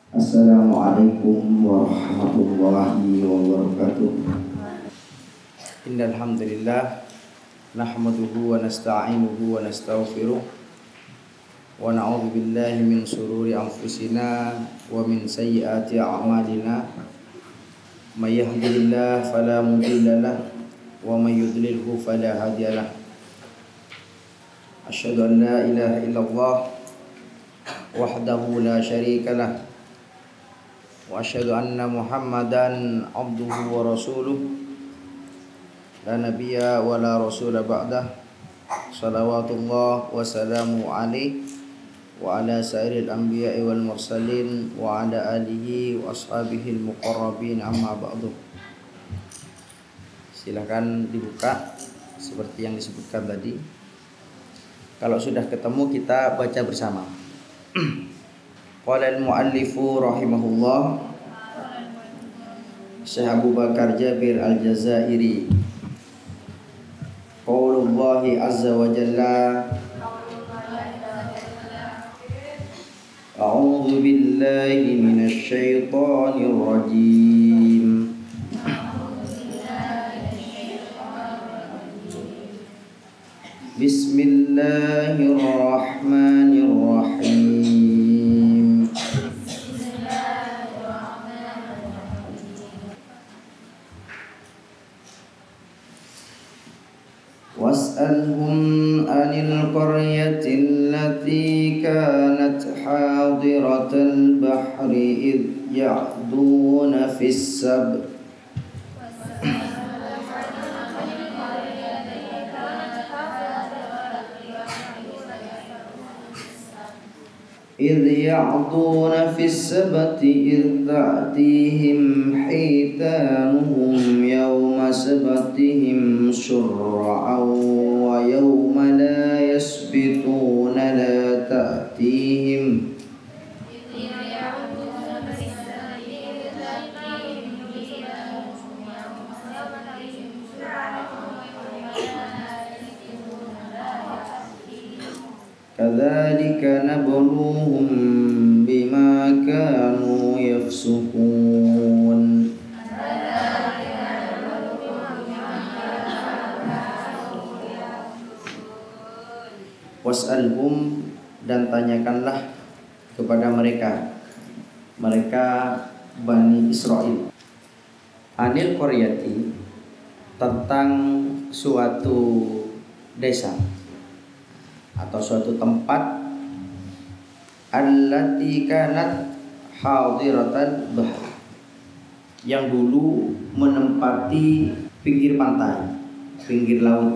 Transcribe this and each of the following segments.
Assalamualaikum warahmatullahi wabarakatuh. Innal hamdalillah nahmaduhu wa nasta'inuhu wa nastaghfiruh wa na'udzu billahi min shururi anfusina wa min sayyiati a'malina. May yahdihillahu fala mudilla lahu wa may yudlilhu fala hadiya lahu. Asyhadu an la ilaha illallah wahdahu la syarika lahu wa asyhadu anna Muhammadan abduhu wa rasuluh la nabiyya wa la rasula ba'dah. Salawatullah wa salamu alaihi wa ala sairil anbiya'i wal mursalin wa ala alihi wa ashabihil muqarrabin, amma ba'du. Silakan dibuka seperti yang disebutkan tadi. Kalau sudah ketemu kita baca bersama. Qala al-muallifu rahimahullah, Syekh Abu Bakar Jabir Al-Jazairi, qaulullahi azza wa jalla, a'udzu billahi minasy syaithanir rajim. Bismillahirrahmanirrahim. Was'alhum 'anil qaryati allati kanat hadiratal bahri id ya'duna fis sabr إذ يعضون في السبت إذ تأتيهم حيتانهم يوم سبتهم شرعا ويوم لا يسبتون لا تأتيهم Kadzalika nabluhum bima kanu yafsukun. Was'alhum, dan tanyakanlah kepada mereka Bani Israel, anil qaryati, tentang suatu desa atau suatu tempat, allati kanat hadiratan bahr, yang dulu menempati pinggir pantai, pinggir laut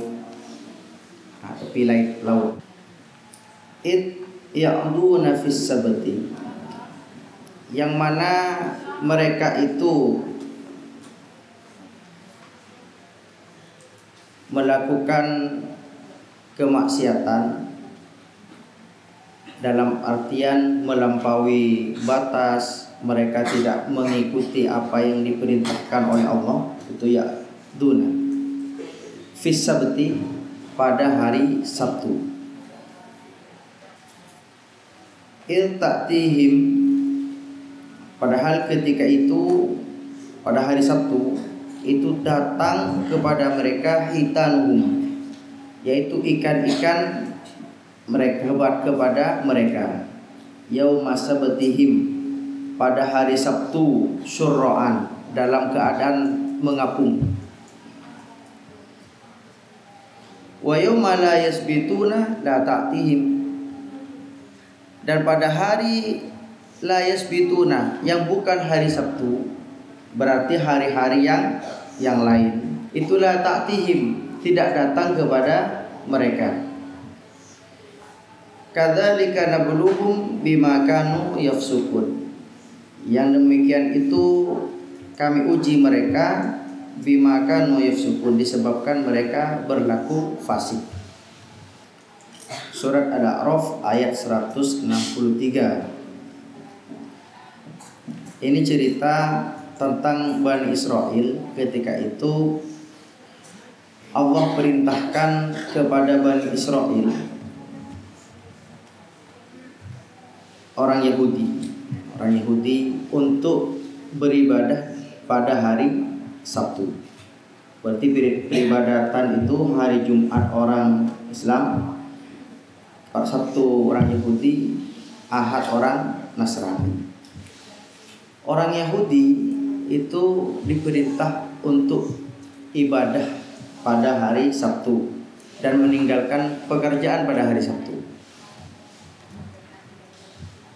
atau tepi laut. Id ya'duna fis sabti, yang mana mereka itu melakukan kemaksiatan, dalam artian melampaui batas. Mereka tidak mengikuti apa yang diperintahkan oleh Allah. Itu ya duna fis sabti, pada hari Sabtu. Il ta'tihim, padahal ketika itu pada hari Sabtu itu datang kepada mereka hitanhum, yaitu ikan-ikan mereka kepada mereka, yauma sabatihim, pada hari Sabtu, syurra'an, dalam keadaan mengapung. Wa yauma la yasbituna la ta'tihim, dan pada hari la yasbituna, yang bukan hari Sabtu, berarti hari-hari yang lain, itulah ta'tihim, tidak datang kepada mereka. Kadzalika nabluhum bima kanu yafsukun, yang demikian itu kami uji mereka, bima kanu yafsukun, disebabkan mereka berlaku fasik. Surat Al-A'raf ayat 163. Ini cerita tentang Bani Israel. Ketika itu Allah perintahkan kepada Bani Israel, orang Yahudi orang Yahudi untuk beribadah pada hari Sabtu. Berarti peribadatan itu hari Jumat orang Islam, pada Sabtu orang Yahudi, Ahad orang Nasrani. Orang Yahudi itu diperintah untuk ibadah pada hari Sabtu dan meninggalkan pekerjaan pada hari Sabtu.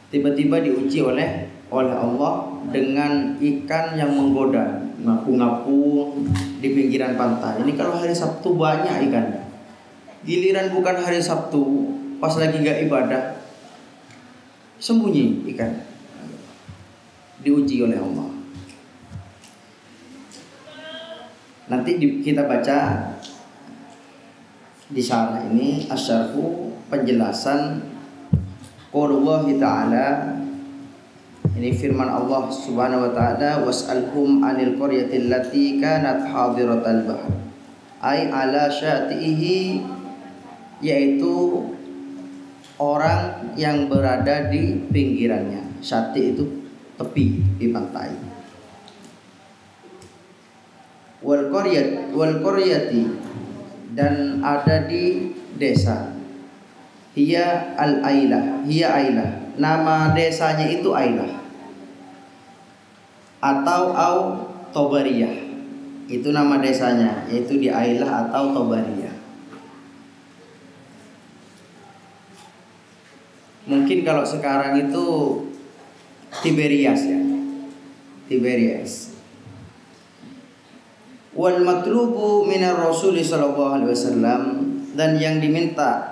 Tiba-tiba diuji oleh Allah dengan ikan yang menggoda, ngapung-ngapung di pinggiran pantai. Ini kalau hari Sabtu banyak ikan. Giliran bukan hari Sabtu, pas lagi gak ibadah, sembunyi ikan. Diuji oleh Allah. Nanti kita baca di syarah ini asyarhu penjelasan qaulullah ta'ala. Ini firman Allah Subhanahu wa taala, was'alhum 'anil qaryati allati kanat hadiratal bahr. Ai ala syatihi, yaitu orang yang berada di pinggirannya. Syati itu tepi di pantai. Wal qaryati, dan ada di desa. Hiya al-ailah, hiya ailah. Nama desanya itu Ailah atau Tobariyah. Itu nama desanya, yaitu di Ailah atau Tobariyah. Mungkin kalau sekarang itu Tiberias ya. Tiberias. Wal matlubu minar Rasul sallallahu alaihi wasallam, dan yang diminta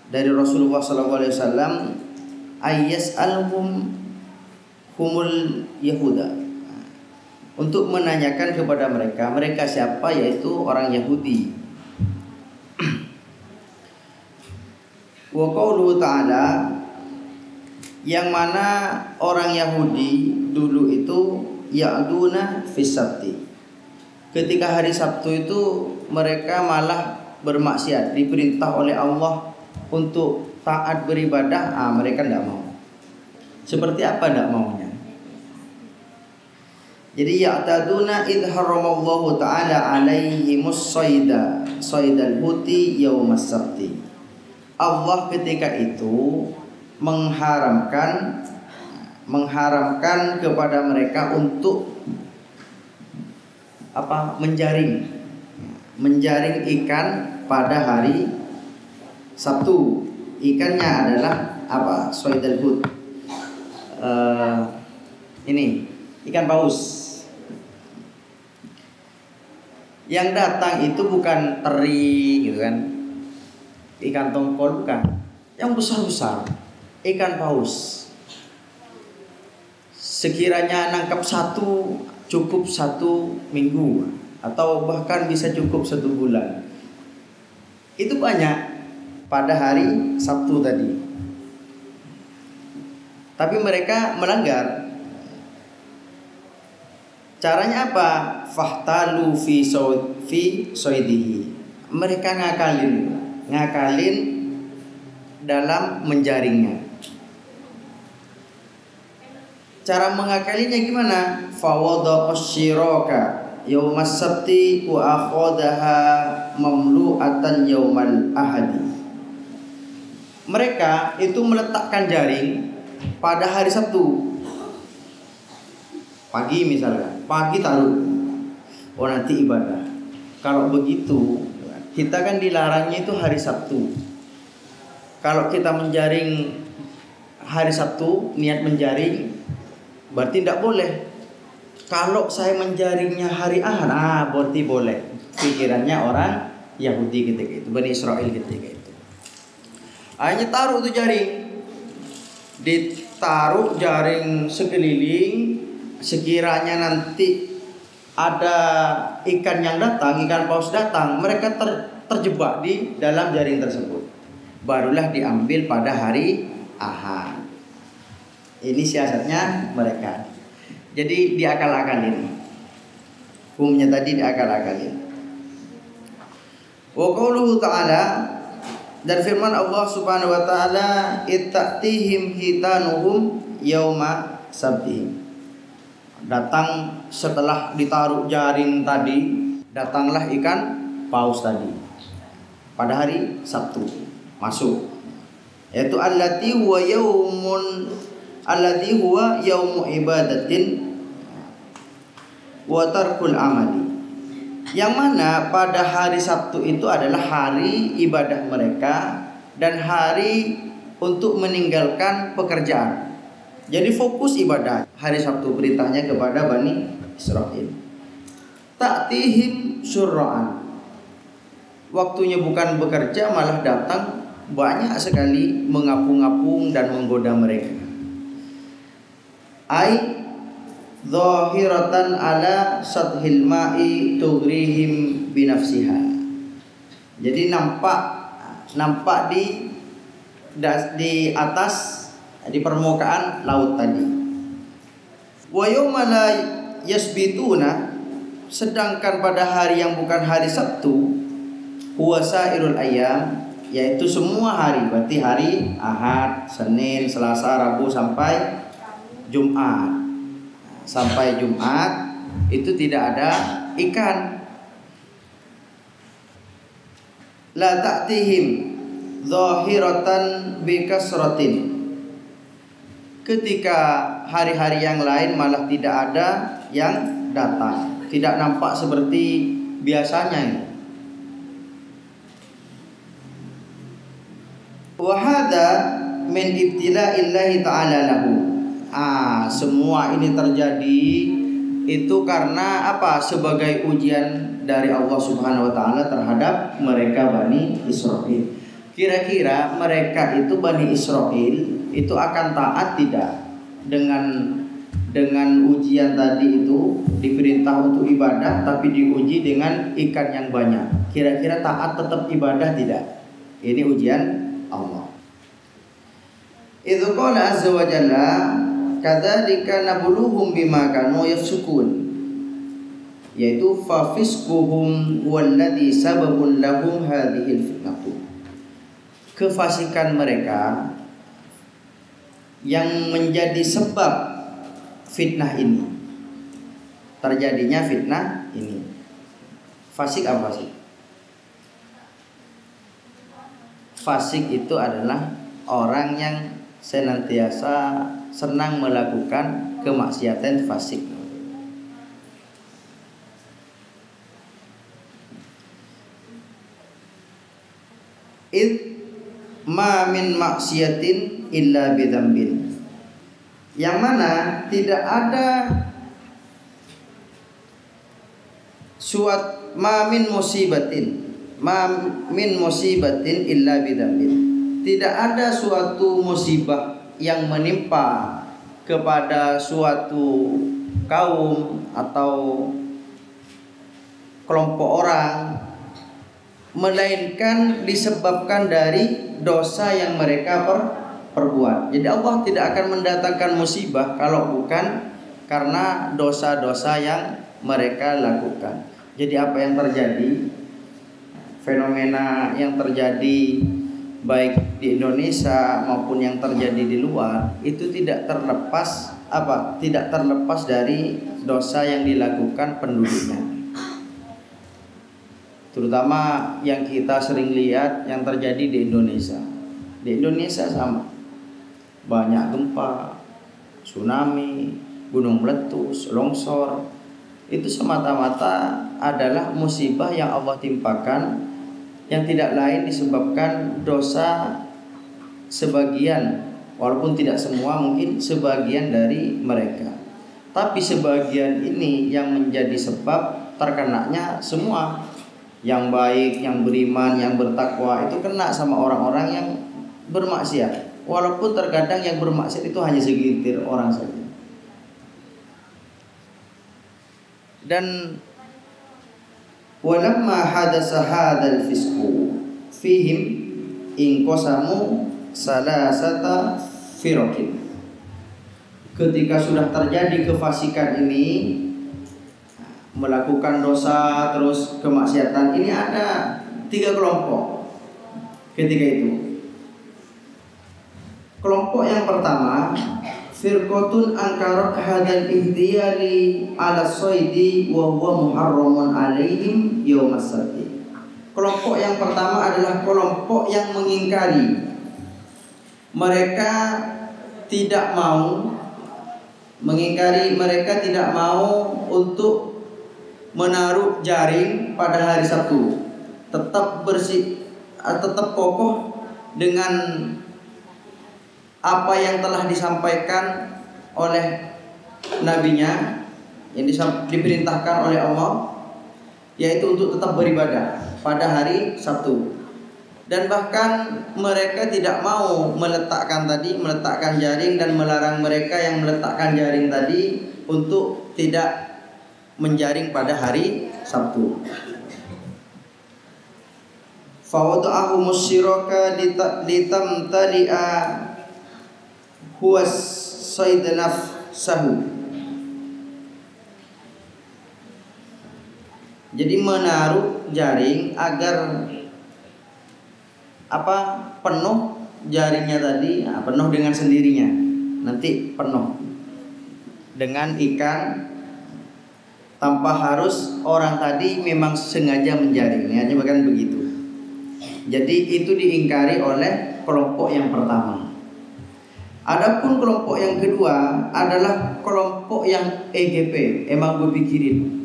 dari Rasulullah sallallahu alaihi wasallam ayyas'alhum humul yahuda, untuk menanyakan kepada mereka siapa, yaitu orang Yahudi. Wa qauluhu ta'ala, yang mana orang Yahudi dulu itu ya'duna fis sabti, ketika hari Sabtu itu mereka malah bermaksiat, diperintah oleh Allah untuk taat beribadah, mereka tidak mau. Seperti apa tidak maunya? Jadi ya'taduna idh haramallahu ta'ala alaihimus saydal huti yaumas sabti. Allah ketika itu mengharamkan kepada mereka untuk menjaring ikan pada hari Sabtu. Ikannya adalah saydal hut. Ini ikan paus. Yang datang itu bukan teri gitu kan, ikan tongkol bukan, yang besar-besar, ikan paus. Sekiranya nangkap satu cukup 1 minggu, atau bahkan bisa cukup 1 bulan. Itu banyak pada hari Sabtu tadi. Tapi mereka melanggar. Caranya apa? Fahtalu fi soidihi. Mereka ngakalin dalam menjaringnya. Cara mengakalinya gimana? Fawadha asyiraka yaumas sabti wa akhadaha mamlu'atan yaumal ahadi. Mereka itu meletakkan jaring pada hari Sabtu. Pagi misalnya, pagi taruh. Oh nanti ibadah. Kalau begitu, kita kan dilarangnya itu hari Sabtu. Kalau kita menjaring hari Sabtu, niat menjaring, berarti tidak boleh. Kalau saya menjaringnya hari Ahad, berarti boleh. Pikirannya orang Yahudi ketika itu, Bani Israel ketika itu. Hanya taruh itu jaring, ditaruh jaring sekeliling. Sekiranya nanti ada ikan yang datang, ikan paus datang, mereka terjebak di dalam jaring tersebut. Barulah diambil pada hari Ahad. Ini siasatnya mereka. Jadi diakal-akalin. Hukumnya tadi diakal-akalin. Wa qauluhu ta'ala, dan firman Allah Subhanahu wa taala, itta'tihim hitanuhum yauma sabtihim. Datang setelah ditaruh jaring tadi, datanglah ikan paus tadi pada hari Sabtu masuk, yaitu allati huwa yaumu ibadatin wa tarkul amali, yang mana pada hari Sabtu itu adalah hari ibadah mereka dan hari untuk meninggalkan pekerjaan. Jadi fokus ibadah hari Sabtu, perintahnya kepada Bani Israel. Ta'tihim syurra'an, waktunya bukan bekerja malah datang banyak sekali mengapung-apung dan menggoda mereka. Ai zahiratan ala sathil ma'i tughrihim binafsiha. Jadi nampak di atas, di permukaan laut tadi. Wa yawma la yasbituna, sedangkan pada hari yang bukan hari Sabtu, huwa sairul ayyam, yaitu semua hari, berarti hari Ahad, Senin, Selasa, Rabu sampai Jumat. Sampai Jumat itu tidak ada ikan. La ta'tihim zahiratan bikasratin, ketika hari-hari yang lain malah tidak ada yang datang, tidak nampak seperti biasanya. Wa hadza min ibtila'illahi ta'ala lahu. Semua ini terjadi itu karena apa? Sebagai ujian dari Allah Subhanahu wa taala terhadap mereka Bani Israel. Kira-kira mereka itu Bani Israel itu akan taat tidak dengan ujian tadi itu, diperintah untuk ibadah tapi diuji dengan ikan yang banyak. Kira-kira taat tetap ibadah tidak? Ini ujian Allah. Idzu qala azza wa jalla kadzalika nabluhum bima kanu yafsukun, yaitu fa fisquhum walladhi sababun lahum hadhil fitnatu. Kefasikan mereka yang menjadi sebab fitnah ini, terjadinya fitnah ini. Fasik apa sih? Fasik itu adalah orang yang senantiasa senang melakukan kemaksiatan, fasik. Ma min maksiatin illa bidzambin, yang mana tidak ada ma min musibatin illa bidzambin, tidak ada suatu musibah yang menimpa kepada suatu kaum atau kelompok orang melainkan disebabkan dari dosa yang mereka perbuat. Jadi Allah tidak akan mendatangkan musibah kalau bukan karena dosa-dosa yang mereka lakukan. Jadi apa yang terjadi, fenomena yang terjadi baik di Indonesia maupun yang terjadi di luar itu tidak terlepas dari dosa yang dilakukan penduduknya. Terutama yang kita sering lihat yang terjadi di Indonesia. Di Indonesia sama, banyak gempa, tsunami, gunung meletus, longsor. Itu semata-mata adalah musibah yang Allah timpakan, yang tidak lain disebabkan dosa sebagian, walaupun tidak semua, mungkin sebagian dari mereka. Tapi sebagian ini yang menjadi sebab terkenanya semua. Yang baik, yang beriman, yang bertakwa itu kena sama orang-orang yang bermaksiat. Walaupun terkadang yang bermaksiat itu hanya segelintir orang saja. Dan walamma hadasa hadzal fisqu fihim inqasamu salasata firaqin. Ketika sudah terjadi kefasikan ini, melakukan dosa terus kemaksiatan ini, ada 3 kelompok ketika itu. Kelompok yang pertama, firqatun angkarat hadzal ihdiyali ala saidi wa huwa muharramun alaihim yaumas sabti. Kelompok yang pertama adalah kelompok yang mengingkari. Mereka tidak mau untuk menaruh jaring pada hari Sabtu. Tetap kokoh dengan apa yang telah disampaikan oleh nabinya, yang diperintahkan oleh Allah, yaitu untuk tetap beribadah pada hari Sabtu. Dan bahkan mereka tidak mau meletakkan jaring, dan melarang mereka yang meletakkan jaring tadi untuk tidak menjaring pada hari Sabtu. Fawada'ahu musyiraka litamtali'a huwas saydanaf sahu. Jadi menaruh jaring agar penuh jaringnya tadi, penuh dengan sendirinya. Nanti penuh dengan ikan tanpa harus orang tadi memang sengaja menjaring. Niatnya bahkan begitu. Jadi itu diingkari oleh kelompok yang pertama. Adapun kelompok yang kedua adalah kelompok yang EGP, emang gue pikirin.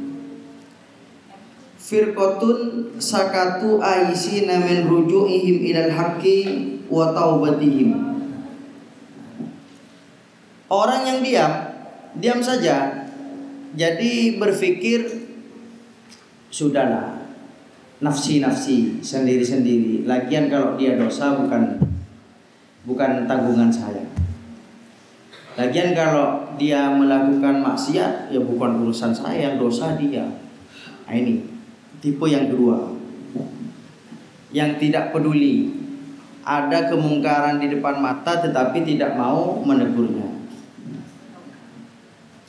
Firqatun sakatu aisina min ruju'ihim ilal haqqi wa taubatihim. Orang yang diam saja. Jadi berpikir sudahlah, nafsi sendiri-sendiri. Lagian kalau dia dosa bukan tanggungan saya. Lagian kalau dia melakukan maksiat ya bukan urusan saya, yang dosa dia. Nah, ini tipe yang kedua, yang tidak peduli. Ada kemungkaran di depan mata tetapi tidak mau menegurnya.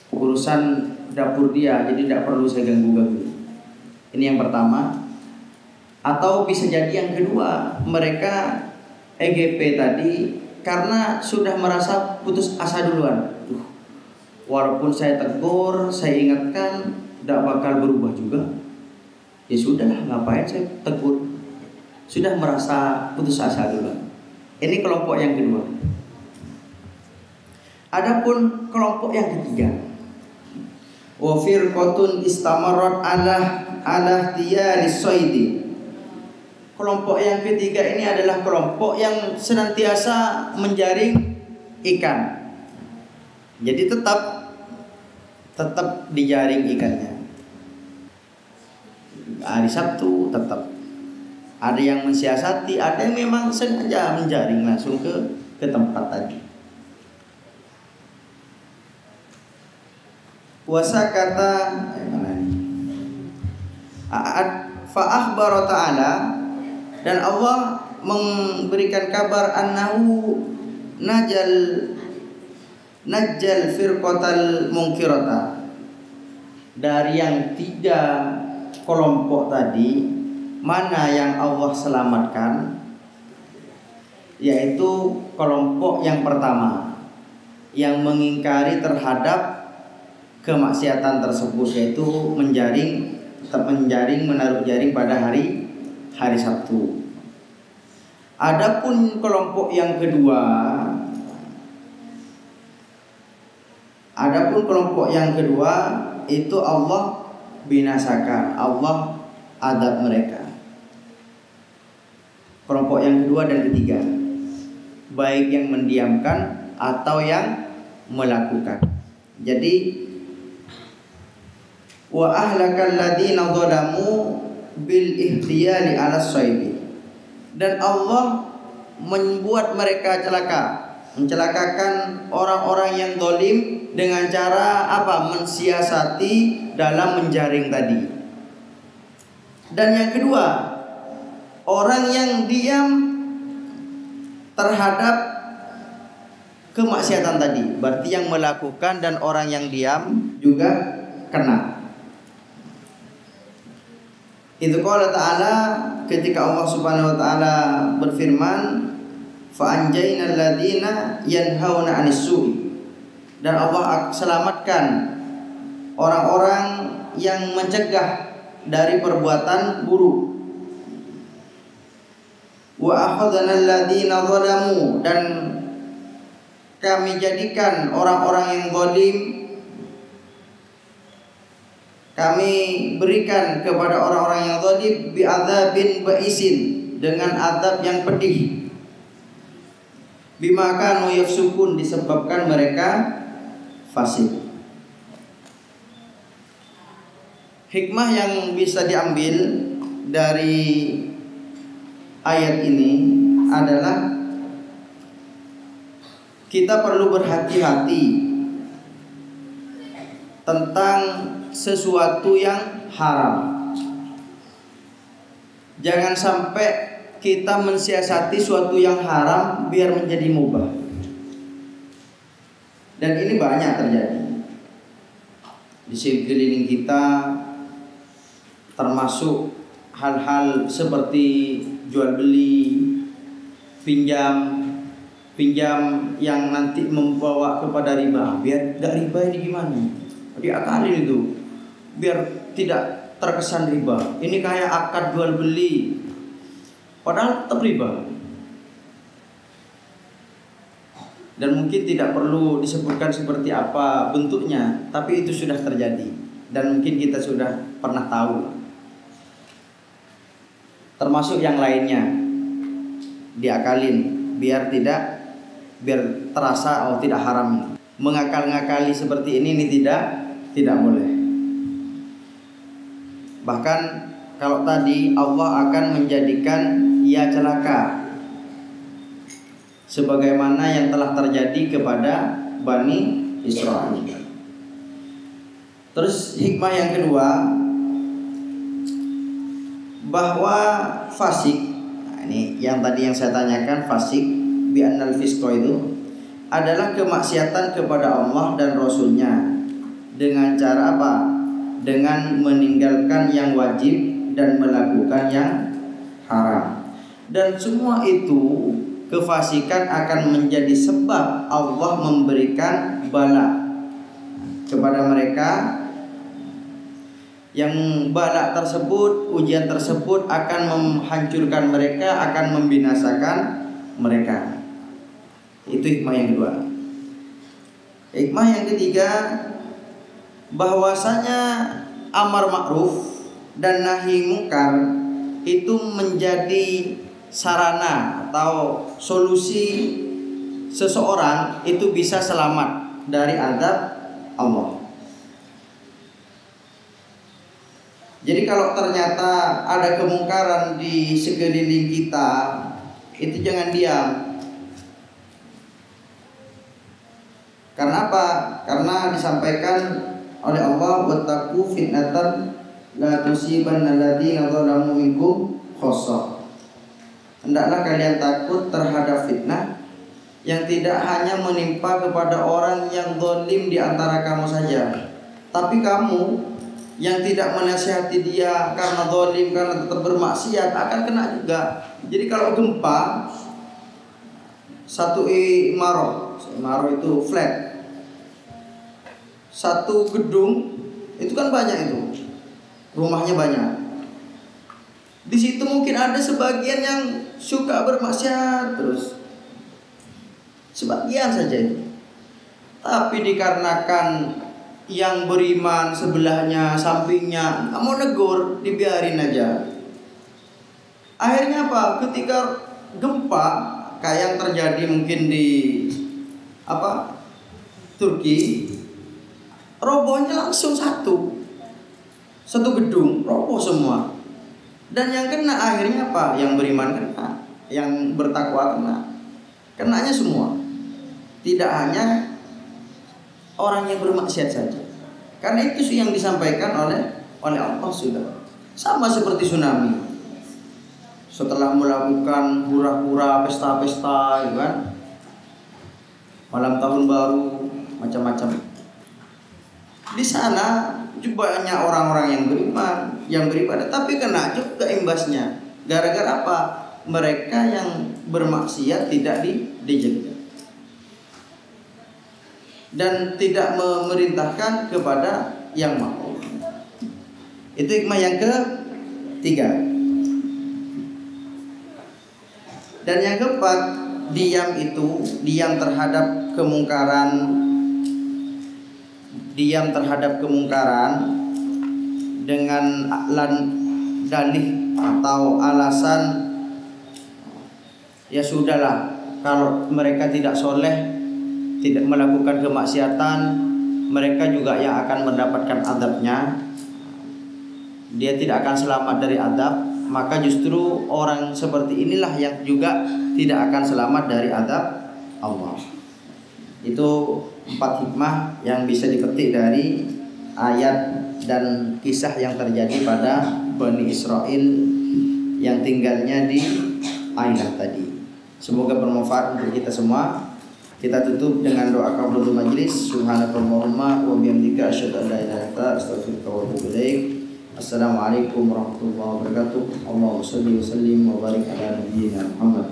Urusan dapur dia, jadi tidak perlu saya ganggu. Ini yang pertama. Atau bisa jadi yang kedua, mereka EGP tadi karena sudah merasa putus asa duluan. Walaupun saya tegur, saya ingatkan, tidak bakal berubah juga. Ya sudah, ngapain saya tegur? Sudah merasa putus asa duluan. Ini kelompok yang kedua. Adapun kelompok yang ketiga, wa firqatun istamarat ala tiyaris saidi. Kelompok yang ketiga ini adalah kelompok yang senantiasa menjaring ikan. Jadi tetap dijaring ikannya. Hari Sabtu tetap. Ada yang mensiasati, ada yang memang sengaja menjaring langsung ke tempat tadi. Puasa kata fa akhbara ta'ala, dan Allah memberikan kabar annahu najjal firqatal munkirata, dari yang tiga kelompok tadi, mana yang Allah selamatkan, yaitu kelompok yang pertama yang mengingkari terhadap kemaksiatan tersebut, yaitu tetap menjaring, menaruh jaring pada hari Sabtu. Adapun kelompok yang kedua itu Allah binasakan, Allah adab mereka. Kelompok yang kedua dan ketiga, baik yang mendiamkan atau yang melakukan. Jadi wa ahlakal ladzina zalamu bil ihtiyali ala saidi, dan Allah membuat mereka mencelakakan orang-orang yang zalim dengan cara mensiasati dalam menjaring tadi. Dan yang kedua, orang yang diam terhadap kemaksiatan tadi, berarti yang melakukan dan orang yang diam juga kena. Itu qala ta'ala, ketika Allah Subhanahu wa taala berfirman, fa anjaynal ladzina yanhauna 'anis su'i, dan Allah selamatkan orang-orang yang mencegah dari perbuatan buruk. Wa akhadhana alladziina zalamu, dan kami jadikan orang-orang yang zalim, kami berikan kepada orang-orang yang zalim bi'adzabin ba'isin, dengan azab yang pedih. Bima kanu yafsukun, disebabkan mereka fasik. Hikmah yang bisa diambil dari ayat ini adalah kita perlu berhati-hati tentang sesuatu yang haram. Jangan sampai kita mensiasati suatu yang haram biar menjadi mubah. Dan ini banyak terjadi di sekeliling kita, termasuk hal-hal seperti jual beli, pinjam yang nanti membawa kepada riba. Biar gak riba ini gimana? Diakalin itu biar tidak terkesan riba. Ini kayak akad jual beli, padahal tetap riba. Dan mungkin tidak perlu disebutkan seperti apa bentuknya, tapi itu sudah terjadi dan mungkin kita sudah pernah tahu. Termasuk yang lainnya, diakalin biar terasa tidak haram. Mengakal-ngakali seperti ini tidak boleh. Bahkan kalau tadi Allah akan menjadikan ia celaka, sebagaimana yang telah terjadi kepada Bani Israel. Terus hikmah yang kedua, bahwa fasik, ini yang tadi yang saya tanyakan, fasik bi annal fisqa itu adalah kemaksiatan kepada Allah dan Rasulnya dengan cara apa? Dengan meninggalkan yang wajib dan melakukan yang haram. Dan semua itu, kefasikan akan menjadi sebab Allah memberikan bala kepada mereka, yang bala tersebut, ujian tersebut akan menghancurkan mereka, akan membinasakan mereka. Itu hikmah yang kedua. Hikmah yang ketiga, bahwasanya amar ma'ruf dan nahi mungkar itu menjadi sarana atau solusi seseorang itu bisa selamat dari azab Allah. Jadi kalau ternyata ada kemungkaran di sekeliling kita, itu jangan diam. Karena apa? Karena disampaikan oleh Allah, wattaqu fitnatan la tusibanna alladziina zalamu minkum khassah. Hendaklah kalian takut terhadap fitnah yang tidak hanya menimpa kepada orang yang zalim di antara kamu saja, tapi kamu yang tidak menasihati dia karena zalim, karena tetap bermaksiat, akan kena juga. Jadi kalau gempa, satu imarah itu flat, satu gedung itu kan banyak, itu rumahnya banyak. Di situ mungkin ada sebagian yang suka bermaksiat terus, sebagian saja itu. Tapi dikarenakan yang beriman sebelahnya, sampingnya nggak mau negur, dibiarin aja. Akhirnya apa? Ketika gempa kayak yang terjadi mungkin di Turki, robohnya langsung satu gedung roboh semua. Dan yang kena akhirnya apa? Yang beriman kena, yang bertakwa kenanya semua. Tidak hanya orang yang bermaksiat saja. Karena itu yang disampaikan oleh Allah sudah. Sama seperti tsunami. Setelah melakukan hura-hura, pesta-pesta, gitu kan, malam tahun baru, macam-macam. Di sana juga banyak orang-orang yang beriman, yang beribadah, tapi kena juga imbasnya. Gara-gara apa? Mereka yang bermaksiat tidak dijaga. dan tidak memerintahkan kepada yang makruh. Itu hikmah yang ketiga. Dan yang keempat, diam terhadap kemungkaran dengan dalih atau alasan ya sudahlah, kalau mereka tidak soleh, tidak melakukan kemaksiatan, mereka juga yang akan mendapatkan azabnya. Dia tidak akan selamat dari azab. Maka justru orang seperti inilah yang juga tidak akan selamat dari azab Allah. Itu 4 hikmah yang bisa dipetik dari ayat dan kisah yang terjadi pada Bani Israel yang tinggalnya di Ailah tadi. Semoga bermanfaat untuk kita semua. Kita tutup dengan doa kafaratul majlis. Subhanakallahumma wa bihamdika asyhadu an la ilaha illa anta astaghfiruka wa atubu ilaik. Assalamualaikum warahmatullahi wabarakatuh. Allahumma shalli wa sallim wa barik ala nabiyyina Muhammad.